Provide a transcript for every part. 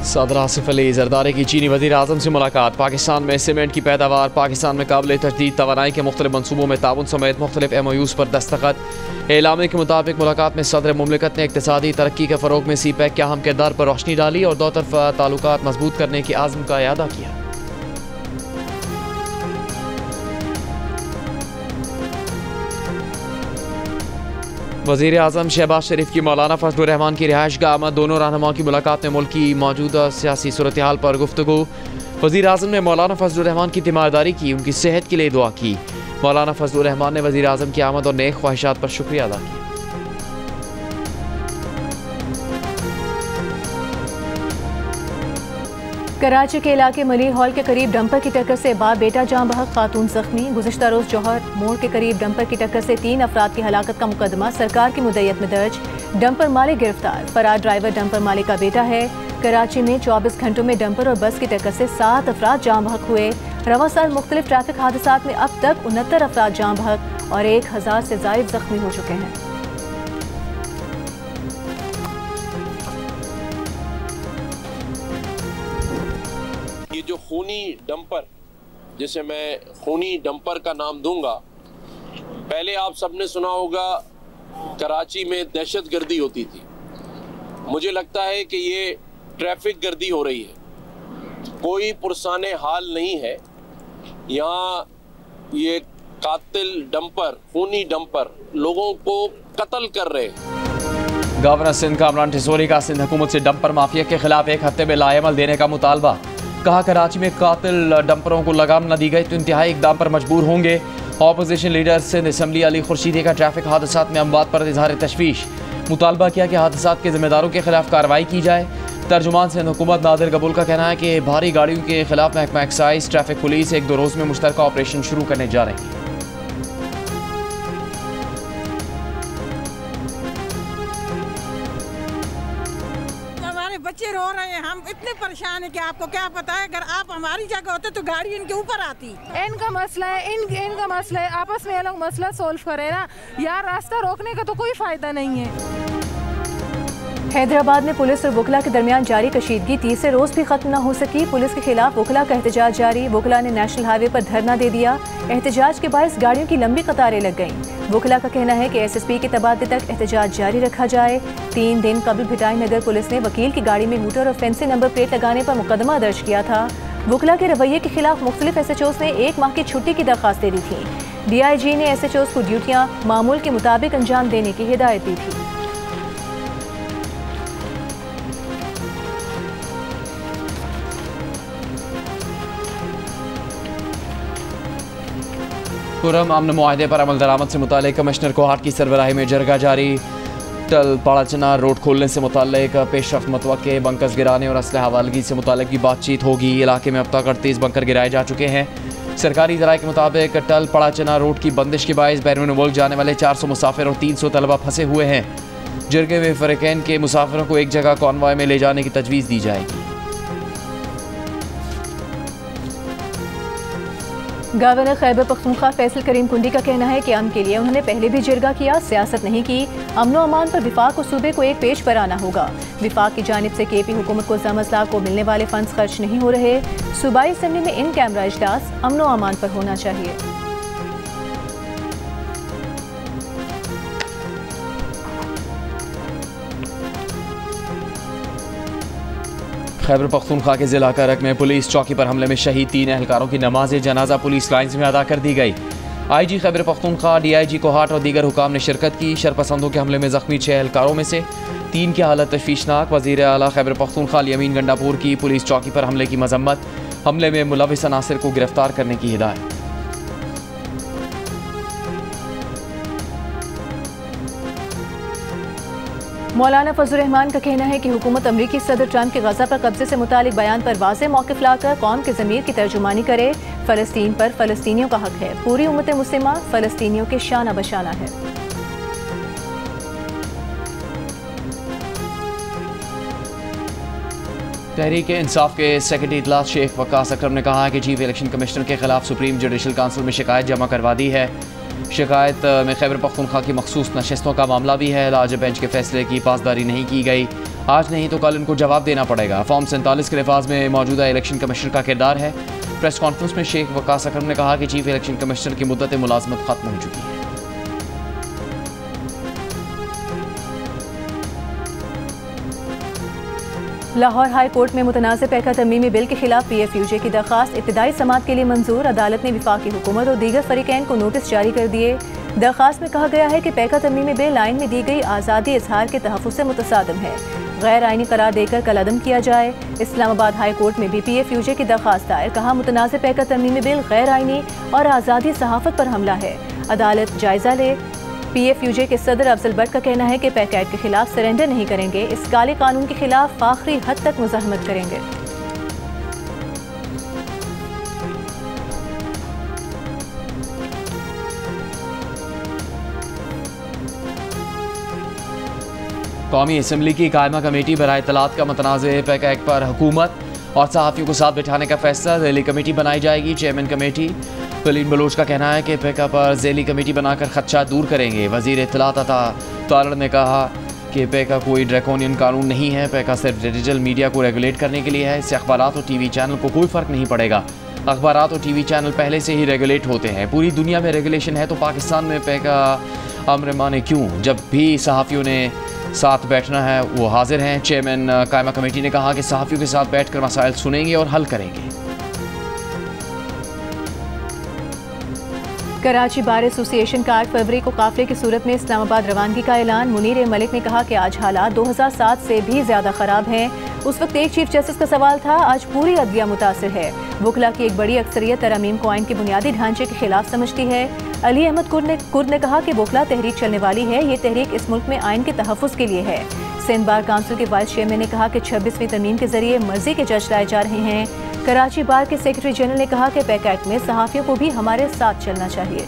सदर आसिफ अली जरदारी की चीनी वज़ीर आज़म से मुलाकात। पाकिस्तान में सीमेंट की पैदावार, पाकिस्तान में काबिल तजदीद तवानाई के मुख्तलिफ मनसूबों में ताउन समेत मुख्तलिफ MOUs पर दस्तखत। एलामे के मुताबिक मुलाकात में सदर मुमलिकत ने इक़्तिसादी तरक्की के फ़रोग़ में CPEC के अहम किरदार पर रोशनी डाली और दो तरफ़ा ताल्लुकात मजबूत करने की आज़म का इयादा किया। वज़ीर आज़म शहबाज शरीफ की मौलाना फजलुर रहमान की रिहाइश गाह में दोनों रहनुमाओं की मुलाकात में मुल्क की मौजूदा सियासी सूरत हाल पर गुफ्तगू। वज़ीर आज़म ने मौलाना फजलुर रहमान की तीमारदारी की, उनकी सेहत के लिए दुआ की। मौलाना फजलुर रहमान ने वज़ीर आज़म की आमद और नेक ख्वाहिशात पर शुक्रिया अदा किया। कराची के इलाके मलिर हॉल के करीब डंपर की टक्कर से बाप बेटा जान बहक, खातून जख्मी। गुज़िश्ता रोज जौहर मोड़ के करीब डंपर की टक्कर से 3 अफराद की हलाकत का मुकदमा सरकार की मुद्दत में दर्ज। डंपर मालिक गिरफ्तार, फरार ड्राइवर डंपर मालिक का बेटा है। कराची में 24 घंटों में डंपर और बस की टक्कर से 7 अफराद जान बहक हुए। रवा साल मुख्तलिफ ट्रैफिक हादसात में अब तक 69 अफराद जान बहक और 1000 से ज़ायद जख्मी हो चुके हैं। ये जो खूनी डंपर, जिसे मैं खूनी डंपर का नाम दूंगा, पहले आप सबने सुना होगा कराची में दहशतगर्दी होती थी। मुझे लगता है कि ये ट्रैफिक गर्दी हो रही है। कोई पुरसाने हाल नहीं है। यहाँ ये कातिल डंपर, खूनी डंपर लोगों को कत्ल कर रहे हैं। गवर्नर सिंध कामरान ठिसोरी का सिंध हुकूमत से डंपर माफिया के खिलाफ 1 हफ्ते में लाएमल देने का मुतालबा। कहा कराची में कातिल डंपरों को लगाम न दी गई तो इंतहाई इक़दाम पर मजबूर होंगे। Opposition leader Sindh assembly Ali Khurshidi का ट्रैफिक हादसात में अमवात पर इजहार तशवीश। मुतालबा किया कि हादसात के जिम्मेदारों के खिलाफ कार्रवाई की जाए। तर्जुमान सिंध हुकूमत नादिर कबूल का कहना है कि भारी गाड़ियों के खिलाफ महकमा एक्साइज, ट्रैफिक पुलिस 1-2 रोज में मुश्तरका ऑपरेशन शुरू करने जा रही है। बच्चे रो रहे हैं, हम इतने परेशान हैं कि आपको क्या पता है, अगर आप हमारी जगह होते तो गाड़ी इनके ऊपर आती। इनका मसला है, इनका मसला है, आपस में ये लोग मसला सोल्व करें ना यार। रास्ता रोकने का तो कोई फायदा नहीं है। हैदराबाद में पुलिस और वकला के दरमियान जारी कशीदगी तीसरे रोज भी खत्म न हो सकी। पुलिस के खिलाफ वकला का एहतजाज जारी। वकला ने नेशनल हाईवे पर धरना दे दिया। एहतजाज के बायस गाड़ियों की लंबी कतारें लग गईं। वकला का कहना है कि SSP के तबादले तक एहतजाज जारी रखा जाए। 3 दिन कबल भिटाई नगर पुलिस ने वकील की गाड़ी में हूटर और फैंसी नंबर प्लेट लगाने पर मुकदमा दर्ज किया था। वकला के रवैये के खिलाफ मुख्तलिफ SHOs ने 1 माह की छुट्टी की दरख्वास्त दे दी थी। DIG ने SHOs को ड्यूटियाँ मामूल के मुताबिक अंजाम देने की हिदायत दी थी। पुरम अमन मुआहदे पर अमल दरामद से मुताल्लिक़ कमिश्नर कोहाट की सरबराही में जरगा जारी। टल पाड़ाचना रोड खोलने से मुताल्लिक़ पेशरफ्त मुतवक्के, बंकर्स गिराने और असलहा हवालगी से मुताल्लिक़ भी बातचीत होगी। इलाके में अब तक 38 बंकर गिराए जा चुके हैं। सरकारी ज़राए के मुताबिक टल पाड़ाचना रोड की बंदिश के बायस बैरून मुल्क जाने वाले 400 मुसाफिर और 300 तलबा फंसे हुए हैं। जरगे में फ़रक़ैन के मुसाफिरों को एक जगह कॉन्वॉय में ले जाने की तजवीज़ दी जाएगी। गवर्नर खैबर पख्तूनख्वा फैसल करीम कुंडी का कहना है कि अमन के लिए उन्होंने पहले भी जिरगा किया, सियासत नहीं की। अमनो अमान पर विफाक और सूबे को एक पेश पर आना होगा। विफाक की जानिब से KP हुकूमत को ज़म-अज़लाह को मिलने वाले फंड्स खर्च नहीं हो रहे। सूबाई असम्बली में इन कैमरा इजलास अमनो अमान पर होना चाहिए। खैबर पख्तूनख्वा के ज़िला करक में पुलिस चौकी पर हमले में शहीद 3 एहलकारों की नमाज जनाजा पुलिस लाइन्स में अदा कर दी गई। IG खैबर पख्तूनख्वा, DIG कोहाट और दीगर हुकाम ने शिरकत की। शरपसंदों के हमले में जख्मी 6 एहलकारों में से 3 की हालत तशवीशनाक। वज़ीर आला खैबर पख्तूनख्वा यमीन गंडापुर की पुलिस चौकी पर हमले की मजम्मत। हमले में मुलविस अनासिर को गिरफ्तार करने की हिदायत। मौलाना फजलुर रहमान का कहना है कि हुकूमत अमरीकी सदर ट्रंप के गज़ा पर कब्जे से मुतालिक बयान पर वाज़ेह मौक़िफ़ लाकर कौम के ज़मीर की तर्जुमानी करे। फ़लस्तीन पर फ़लस्तीनियों का हक है। पूरी उम्मत मुस्लिमा फ़लस्तीनियों के शाना बशाना है। तहरीक इंसाफ के सेक्रेटरी इजलास शेख वकास अकरम ने कहा है कि चीफ इलेक्शन कमिश्नर के खिलाफ सुप्रीम जुडिशल काउंसिल में शिकायत जमा करवा दी है। शिकायत में खैबर पख्तूनख्वा की मखसूस नशस्तों का मामला भी है। लार्ज बेंच के फैसले की पासदारी नहीं की गई। आज नहीं तो कल इनको जवाब देना पड़ेगा। फॉर्म 47 के लिफाज में मौजूदा इलेक्शन कमिश्नर का किरदार है। प्रेस कॉन्फ्रेंस में शेख वकास अकरम ने कहा कि चीफ इलेक्शन कमिश्नर की मुद्दत मुलाजमत खत्म हो चुकी है। लाहौर हाई कोर्ट में मुतनाज़ पैका तरमीमी बिल के खिलाफ PFUJ की दरख्वास्त इब्तिदाई समाअत के लिए मंजूर। अदालत ने वफाकी हुकूमत और दीगर फरीकैन को नोटिस जारी कर दिए। दरख्वास्त में कहा गया है कि पैका तरमीमी बिल आइन में दी गई आज़ादी इजहार के तहफ़्फ़ुज़ से मुतसादिम है, गैर आइनी करार देकर कलअदम किया जाए। इस्लामाबाद हाई कोर्ट में भी PFUJ की दरख्वास्त दायर। कहा मुतनाज़ पैका तरमीमी बिल गैर आइनी और आज़ादी सहाफ़त पर हमला है, अदालत जायज़ा ले। PFUJ के सदर अफजल भट्ट का कहना है कि पैका एक्ट के खिलाफ सरेंडर नहीं करेंगे, इस काले कानून के खिलाफ आखिरी हद तक मुज़ाहमत करेंगे। कौमी असम्बली की कायमा कमेटी बराए इत्तलात का मुतनाज़ पैका एक्ट पर हुकूमत और सहाफ़ियों को साथ बिठाने का फैसला। ज़ैली कमेटी बनाई जाएगी। चेयरमैन कमेटी कलीम बलोच का कहना है कि पैका पर ज़ैली कमेटी बनाकर खदशात दूर करेंगे। वज़ीर इत्तलात अता तालड़ ने कहा कि पैका कोई ड्रैकोनियन कानून नहीं है, पैका सिर्फ डिजिटल मीडिया को रेगुलेट करने के लिए है। इससे अखबारात और TV चैनल को कोई फ़र्क नहीं पड़ेगा। अखबारात और TV चैनल पहले से ही रेगुलेट होते हैं। पूरी दुनिया में रेगुलेशन है तो पाकिस्तान में पैका अमर माने क्यों? जब भी सहाफ़ियों ने साथ बैठना है वो हाजिर हैं। चेयरमैन कायमा कमेटी ने कहा कि सहाफ़ियों के साथ बैठकर मसाइल सुनेंगे और हल करेंगे। कराची बार एसोसिएशन का 8 फरवरी को काफिले की सूरत में इस्लामाबाद रवानगी का ऐलान। मुनीर मलिक ने कहा कि आज हालात 2007 से भी ज्यादा खराब हैं। उस वक्त एक चीफ जस्टिस का सवाल था, आज पूरी अदलिया मुतासिर है। वकला की एक बड़ी अक्सरियत तरमीम को आइन के बुनियादी ढांचे के खिलाफ समझती है। अली अहमद कुर्द ने कहा कि वकला तहरीक चलने वाली है, ये तहरीक इस मुल्क में आइन के तहफ़्फ़ुज़ के लिए है। सिंध बार काउंसिल के वाइस चेयरमैन ने कहा कि 26वीं तरमीम के जरिए मर्जी के जज लाए जा रहे हैं। कराची बार के सेक्रेटरी जनरल ने कहा कि पैका एक्ट में सहाफ़ियों को भी हमारे साथ चलना चाहिए।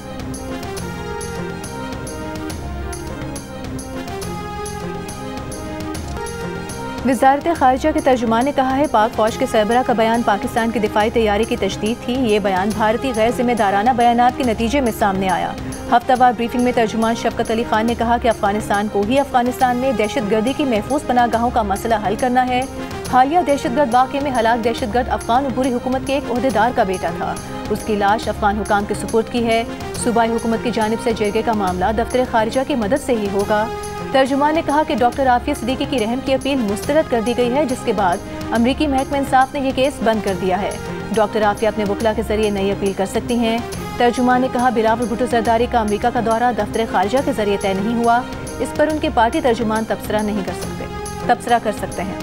वज़ारत ख़ारिजा के तर्जुमान ने कहा है, पाक फ़ौज के सरबराह का बयान पाकिस्तान की दिफाई तैयारी की तशदीद थी। ये बयान भारतीय गैर जिम्मेदाराना बयानात के नतीजे में सामने आया। हफ्तावार ब्रीफिंग में तर्जुमान शफ़क़त अली खान ने कहा कि अफगानिस्तान को ही अफगानिस्तान में दहशतगर्दी की महफूज पनाहगाहों का मसला हल करना है। हालिया दहशतगर्द वाक़े में हलाक दहशतगर्द अफगान अबूरी हुकूमत के एक ओहदेदार का बेटा था। उसकी लाश अफगान हुकाम के सुपुर्द की है। सूबाई हुकूमत की जानिब से जरगे का मामला दफ्तर ख़ारिजा की मदद से ही होगा। तर्जुमान ने कहा कि डॉक्टर आफिया सिद्दीकी की रहम की अपील मुस्तरद कर दी गई है, जिसके बाद अमरीकी महकमा इंसाफ ने यह केस बंद कर दिया है। डॉक्टर आफिया अपने वकला के जरिए नई अपील कर सकती हैं। तर्जुमान ने कहा, बिलावल भुट्टो जरदारी का अमरीका का दौरा दफ्तर ख़ारिजा के जरिए तय नहीं हुआ। इस पर उनके पार्टी तर्जुमान तबसरा कर सकते हैं।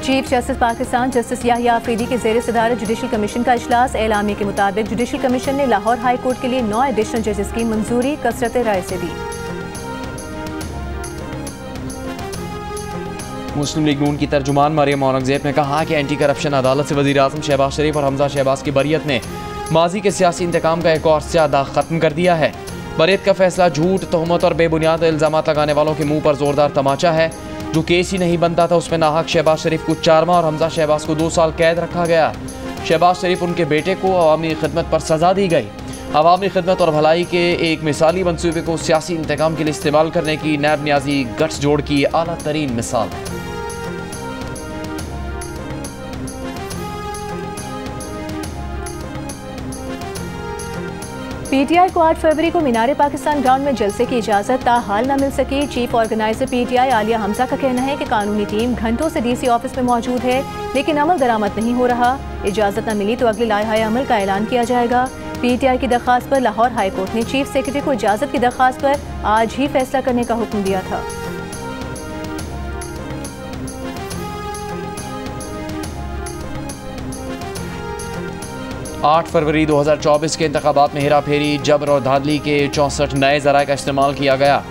Chief justice Pakistan justice Yahya Afridi के ज़ेर सदारत जुडिशल कमीशन का इजलास। एलामी के मुताबिक जुडिशल कमीशन ने लाहौर हाई कोर्ट के लिए 9 एडिशनल जजेस की मंजूरी कसरत राय से दी। मुस्लिम लीग नून की तर्जुमान मरियम औरंगजेब ने कहा कि एंटी करप्शन अदालत से वज़ीर आज़म शहबाज शरीफ और हमजा शहबाज की बरियत ने माजी के सियासी इंतकाम का एक और स्यादा ख़त्म कर दिया है। बरियत का फैसला झूठ, तहमत और बेबुनियाद इल्ज़ामात लगाने वालों के मुंह पर जोरदार तमाचा है। जो केस ही नहीं बनता था उसमें नाहक शहबाज शरीफ को 4 माह और हमजा शहबाज को 2 साल कैद रखा गया। शहबाज शरीफ उनके बेटे को अवामी खिदमत पर सजा दी गई। अवामी खिदमत और भलाई के एक मिसाली मंसूबे को सियासी इंतकाम के लिए इस्तेमाल करने की नैब नियाजी गठस जोड़ की आला तरीन मिसाल है। PTI को 8 फरवरी को मीनार पाकिस्तान ग्राउंड में जलसे की इजाज़त ताहाल न मिल सकी। Chief organiser PTI Alia Hamza का कहना है कि कानूनी टीम घंटों से DC ऑफिस में मौजूद है, लेकिन अमल दरामद नहीं हो रहा। इजाज़त न मिली तो अगले लाइहाए अमल का ऐलान किया जाएगा। PTI की दरख्वास्त पर लाहौर हाई कोर्ट ने चीफ सेक्रेटरी को इजाज़त की दरख्वास्त पर आज ही फैसला करने का हुक्म दिया था। 8 फरवरी 2024 के इंतखाबात में हेरा फेरी, जबर और धांधली के 64 नए ज़राए का इस्तेमाल किया गया।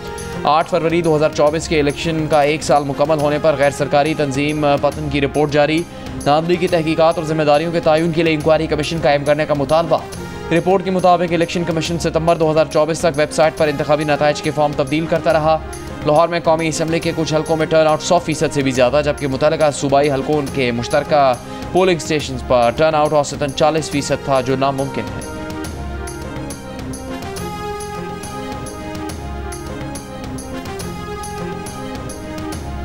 8 फरवरी 2024 के इलेक्शन का 1 साल मुकम्मल होने पर गैर सरकारी तंजीम पतन की रिपोर्ट जारी। धांधली की तहकीकात और जिम्मेदारियों के तयन के लिए इंक्वायरी कमीशन कायम करने का मुतालबा। रिपोर्ट के मुताबिक इलेक्शन कमीशन सितंबर 2024 तक वेबसाइट पर इंतखाबी नताइज के फॉर्म तब्दील करता रहा। लाहौर में कौमी असम्बली के कुछ हलकों में टर्न आउट 100% से भी ज़्यादा, जबकि मुतल्लिका सूबाई हलकों के मुश्तरका पोलिंग स्टेशन पर टर्न आउट औसतन 40% था, जो नामुमकिन है।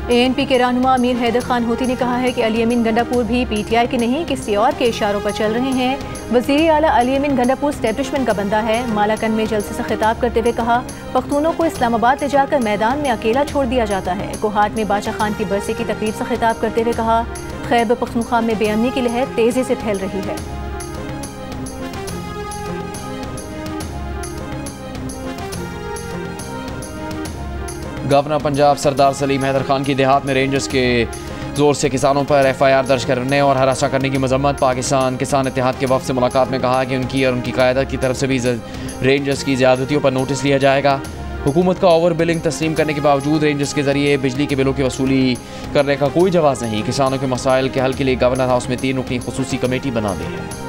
ANP के रहनुमा अमीर हैदर खान होती ने कहा है कि अली अमीन गंडापुर भी PTI के नहीं किसी और के इशारों पर चल रहे हैं। वज़ीर आला अली अमीन गंडापुर स्टैब्लिशमेंट का बंदा है। मालाकन में जलसे से खिताब करते हुए कहा, पख्तूनों को इस्लामाबाद ले जाकर मैदान में अकेला छोड़ दिया जाता है। कोहाट में बादशाह खान की बरसी की तकरीब से खिताब करते हुए कहा, खैबर पख्तूनख्वा में बेअमनी की लहर तेजी से फैल रही है। गवर्नर पंजाब सरदार सलीम हैदर खान की देहात में रेंजर्स के जोर से किसानों पर FIR दर्ज करने और हरासा करने की मजम्मत। पाकिस्तान किसान इत्तेहाद के वफ़द से मुलाकात में कहा कि उनकी और उनकी क़यादत की तरफ से भी रेंजर्स की ज़्यादतियों पर नोटिस लिया जाएगा। हुकूमत का ओवर बिलिंग तस्लीम करने के बावजूद रेंजर्स के जरिए बिजली के बिलों की वसूली करने का कोई जवाज़ नहीं। किसानों के मसाइल के हल के लिए गवर्नर हाउस में 3 रुकनी खुसूसी कमेटी बना दी है।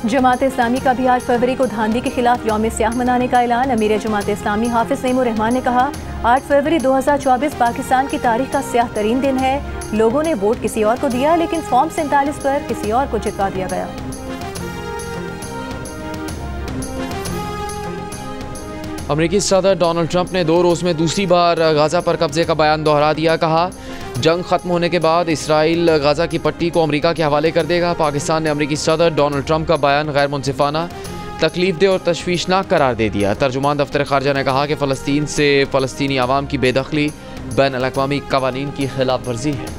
जमात इस्लामी का भी 8 फरवरी को धांधली के खिलाफ यौम स्याह मनाने का ऐलान। अमीर जमात इस्लामी हाफिज नईमुर रहमान ने कहा, 8 फरवरी 2024 पाकिस्तान की तारीख का स्याह तरीन दिन है। लोगों ने वोट किसी और को दिया, लेकिन फॉर्म 47 पर किसी और को जितवा दिया गया। अमेरिकी सदर डोनाल्ड ट्रंप ने 2 रोज़ में दूसरी बार गाज़ा पर कब्जे का बयान दोहरा दिया। कहा, जंग खत्म होने के बाद इसराइल गाज़ा की पट्टी को अमेरिका के हवाले कर देगा। पाकिस्तान ने अमेरिकी सदर डोनाल्ड ट्रंप का बयान गैर मुनसिफाना, तकलीफदेह और तशवीशनाक करार दे दिया। तर्जुमान दफ्तर खारजा ने कहा कि फ़लस्तीन से फ़लस्तीनी आवाम की बेदखली बैन अल-अक़वामी क़वानीन की खिलाफ वर्जी है।